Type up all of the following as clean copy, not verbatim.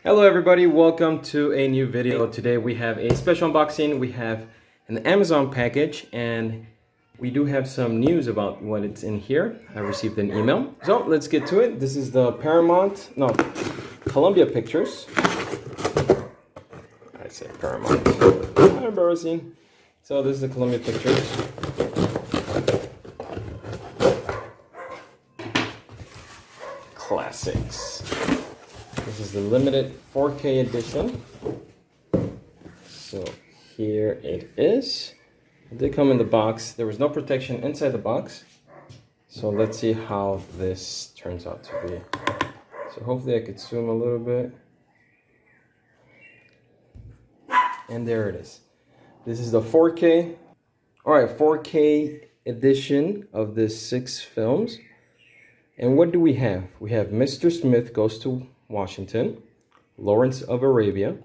Hello everybody, welcome to a new video. Today we have a special unboxing. We have an Amazon package and we do have some news about what it's in here. I received an email. So let's get to it. This is the Columbia Pictures. I said Paramount. Embarrassing. So this is the Columbia Pictures. Classics. This is the limited 4K edition. So here it is. It did come in the box. There was no protection inside the box. So let's see how this turns out to be. So hopefully I could zoom a little bit. And there it is. This is the 4K. Alright, 4K edition of the 6 films. And what do we have? We have Mr. Smith Goes to Washington, Lawrence of Arabia,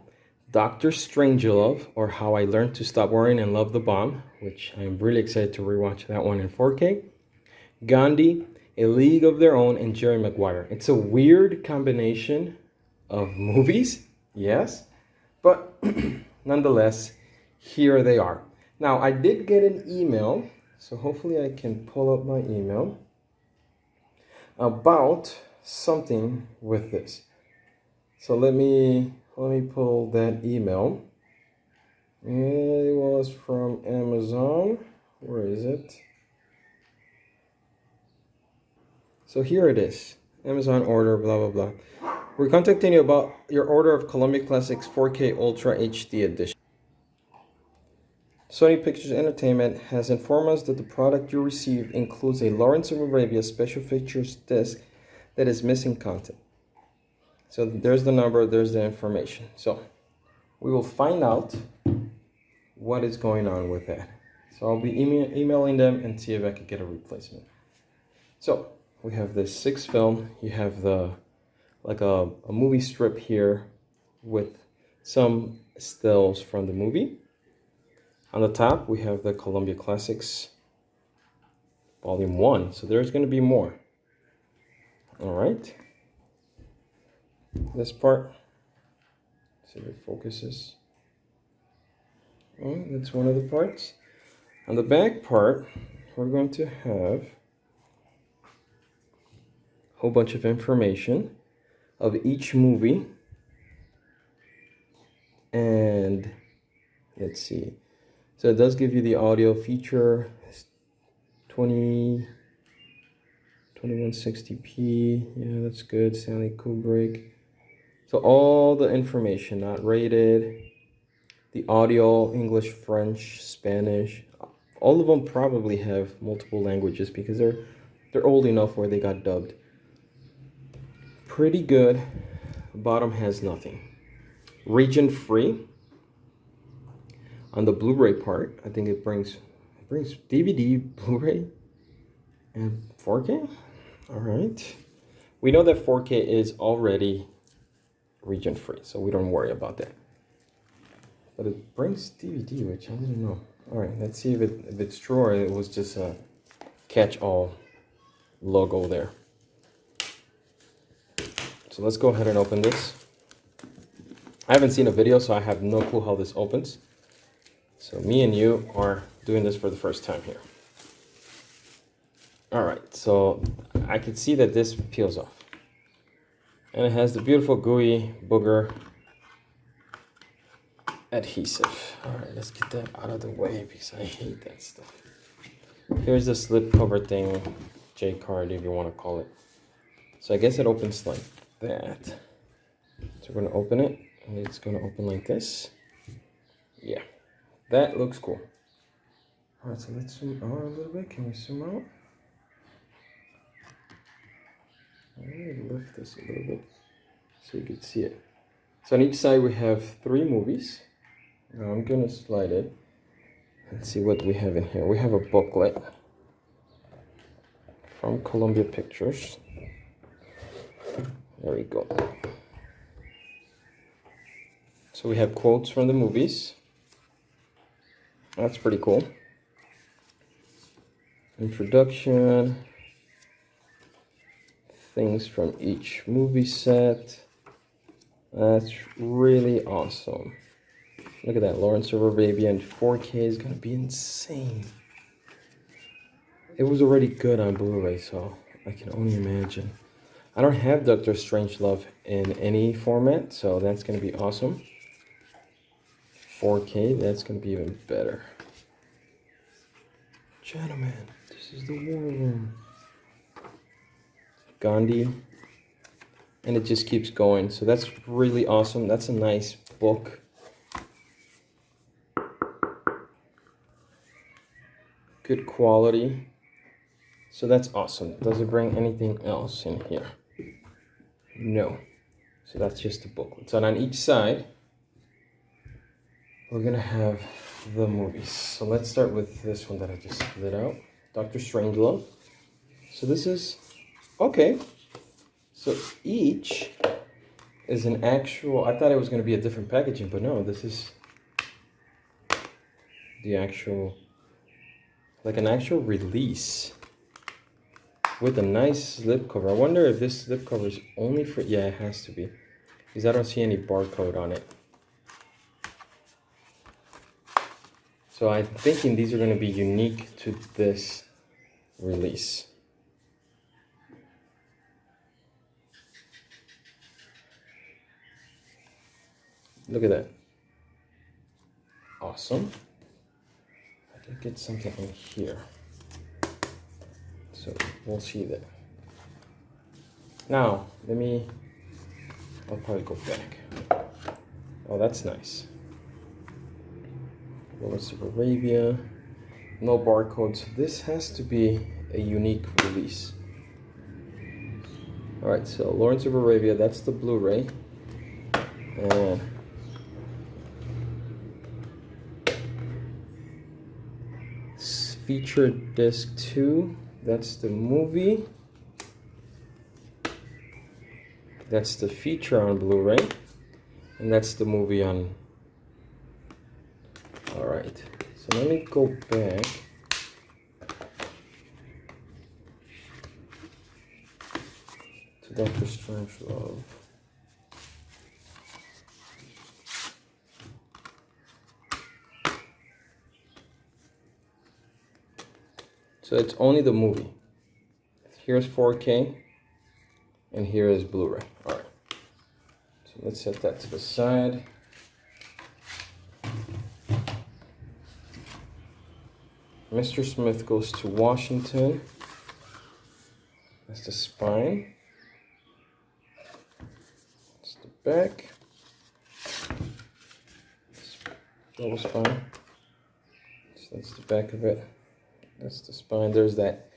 Dr. Strangelove, or How I Learned to Stop Worrying and Love the Bomb, which I'm really excited to rewatch that one in 4K, Gandhi, A League of Their Own, and Jerry Maguire. It's a weird combination of movies, yes, but nonetheless, here they are. Now, I did get an email, so hopefully I can pull up my email, about something with this. So let me pull that email. It was from Amazon. Where is it? So here it is. Amazon order, blah, blah, blah. We're contacting you about your order of Columbia Classics 4K Ultra HD Edition. Sony Pictures Entertainment has informed us that the product you received includes a Lawrence of Arabia special features disc that is missing content. So there's the number, there's the information. So we will find out what is going on with that. So I'll be emailing them and see if I can get a replacement. So we have this 6 film. You have the a movie strip here with some stills from the movie. On the top we have the Columbia Classics Volume 1. So there's going to be more. All right. This part, see if it focuses. Oh, that's one of the parts. On the back part, we're going to have a whole bunch of information of each movie. And let's see. So it does give you the audio feature, 2160p. Yeah, that's good. Stanley Kubrick. So all the information, not rated, the audio, English, French, Spanish, all of them probably have multiple languages because they're old enough where they got dubbed. Pretty good. Bottom has nothing. Region free. On the Blu-ray part, I think it brings DVD, Blu-ray, and 4K. All right. We know that 4K is already region free, so we don't worry about that. But it brings DVD, which I didn't know. All right, let's see if it's true or it was just a catch-all logo there. So let's go ahead and open this. I haven't seen a video, so I have no clue how this opens. So me and you are doing this for the first time here. All right, so I can see that this peels off. And it has the beautiful gooey booger adhesive. All right, let's get that out of the way because I hate that stuff. Here's the slip cover thing, J card if you want to call it. So I guess it opens like that. So we're gonna open it and it's gonna open like this. Yeah, that looks cool. All right, so let's zoom out a little bit. Can we zoom out? I'm going to lift this a little bit so you can see it. So on each side we have 3 movies. Now I'm going to slide it and see what we have in here. We have a booklet from Columbia Pictures. There we go. So we have quotes from the movies. That's pretty cool. Introduction. Things from each movie set. That's really awesome. Look at that, Lawrence of Arabia in 4K is gonna be insane. It was already good on Blu-ray, so I can only imagine. I don't have Dr. Strangelove in any format, so that's gonna be awesome. 4K, that's gonna be even better. Gentlemen, this is the war room. Gandhi. And it just keeps going. So that's really awesome. That's a nice book. Good quality. So that's awesome. Does it bring anything else in here? No. So that's just a booklet. So on each side, we're gonna have the movies. So let's start with this one that I just split out. Dr. Strangelove. So this is, okay. So each is an actual, I thought it was going to be a different packaging, but no, this is the actual, like an actual release with a nice slipcover. I wonder if this slipcover is only for, yeah, it has to be, because I don't see any barcode on it. So I'm thinking these are going to be unique to this release. Look at that. Awesome. I did get something in here. So we'll see that. Now, I'll probably go back. Oh, that's nice. Lawrence of Arabia. No barcode. So this has to be a unique release. Alright, so Lawrence of Arabia, that's the Blu-ray. And feature disc 2, that's the movie. That's the feature on Blu-ray. And that's the movie on. Alright, so let me go back. To Dr. Strangelove. So it's only the movie. Here's 4K, and here is Blu-ray. All right. So let's set that to the side. Mr. Smith goes to Washington. That's the spine. That's the back. Double spine. So that's the back of it. That's the spine. There's that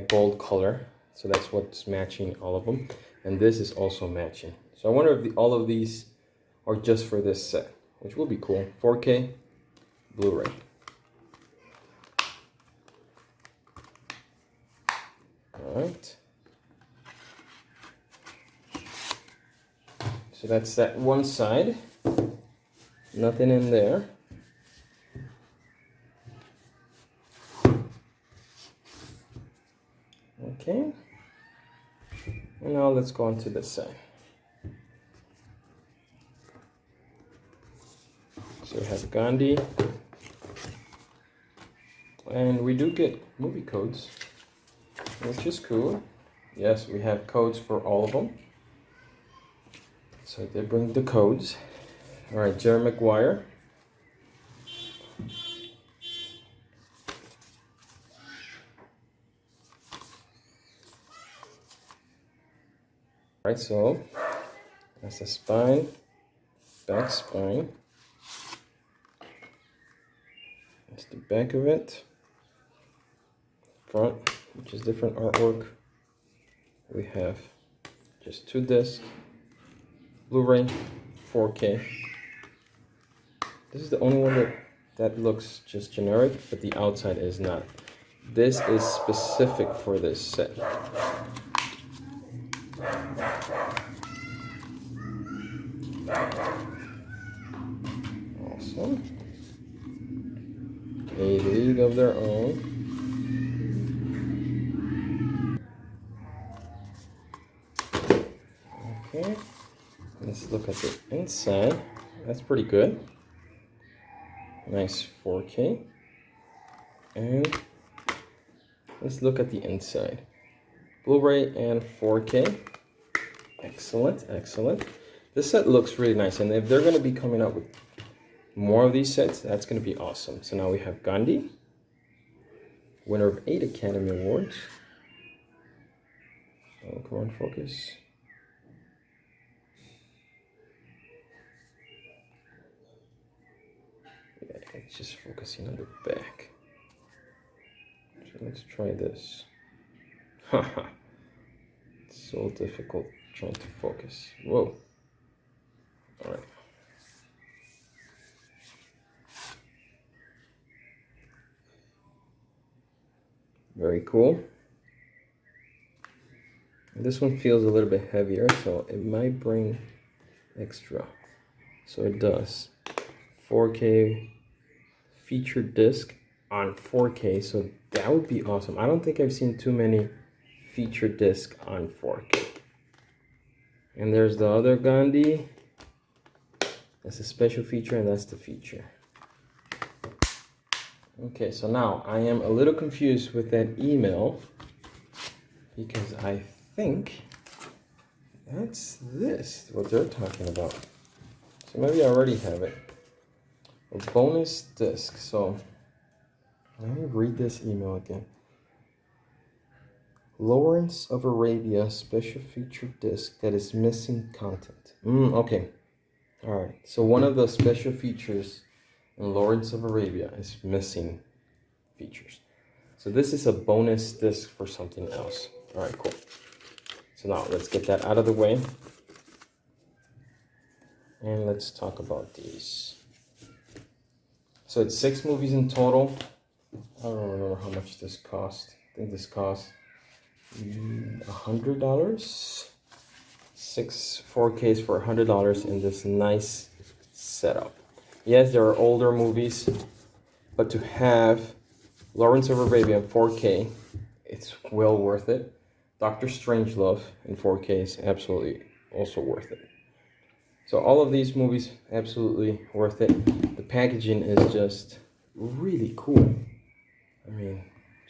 gold color. So that's what's matching all of them. And this is also matching. So I wonder if all of these are just for this set, which will be cool. 4K, Blu-ray. Alright. So that's that one side. Nothing in there. Okay, and now let's go on to this side. So we have Gandhi, and we do get movie codes, which is cool. Yes, we have codes for all of them. So they bring the codes. All right, Jerry Maguire. Right, so that's the spine, back spine. That's the back of it. Front, which is different artwork. We have just 2 discs, Blu-ray, 4K. This is the only one that looks just generic, but the outside is not. This is specific for this set. Awesome. A league of their own. Okay. This Let's look at the inside. That's pretty good. Nice 4K. And let's look at the inside. Blu-ray and 4K. Excellent, excellent. This set looks really nice, and if they're going to be coming out with more of these sets, that's going to be awesome. So now we have Gandhi, winner of 8 Academy Awards. Oh, come on, focus. Yeah, it's just focusing on the back. So let's try this. Haha. It's so difficult trying to focus. Whoa. All right. Very cool. This one feels a little bit heavier, so it might bring extra. So it does. 4K feature disc on 4K, so that would be awesome. I don't think I've seen too many feature disc on 4K. And there's the other Gandhi. That's a special feature, and that's the feature. Okay, so now I am a little confused with that email because I think that's this, what they're talking about. So maybe I already have it. A bonus disc. So let me read this email again. Lawrence of Arabia special feature disc that is missing content. Okay. All right. So one of the special features in Lawrence of Arabia is missing features. So this is a bonus disc for something else. All right, cool. So now let's get that out of the way. And let's talk about these. So it's 6 movies in total. I don't remember how much this cost. I think this cost $100. 6 4Ks for $100 in this nice setup. Yes, there are older movies, but to have Lawrence of Arabia in 4K, it's well worth it. Dr. Strangelove in 4K is absolutely also worth it. So all of these movies, absolutely worth it. The packaging is just really cool. I mean,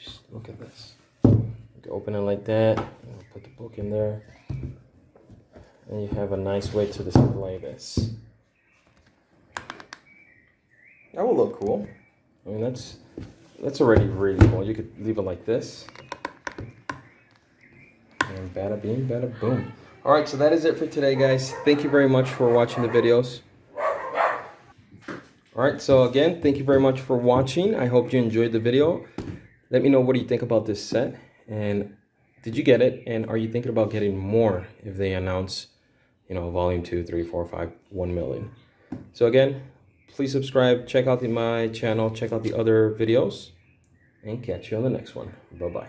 just look at this. You can open it like that, and put the book in there, and you have a nice way to display this. That will look cool. I mean, that's already really cool. You could leave it like this. And bada bing, bada boom. All right, so that is it for today, guys. Thank you very much for watching the videos. All right, so again, thank you very much for watching. I hope you enjoyed the video. Let me know what do you think about this set. And did you get it? And are you thinking about getting more if they announce, volume 2, 3, 4, 5, 1 million? So again, please subscribe, check out my channel, check out the other videos, and catch you on the next one. Bye-bye.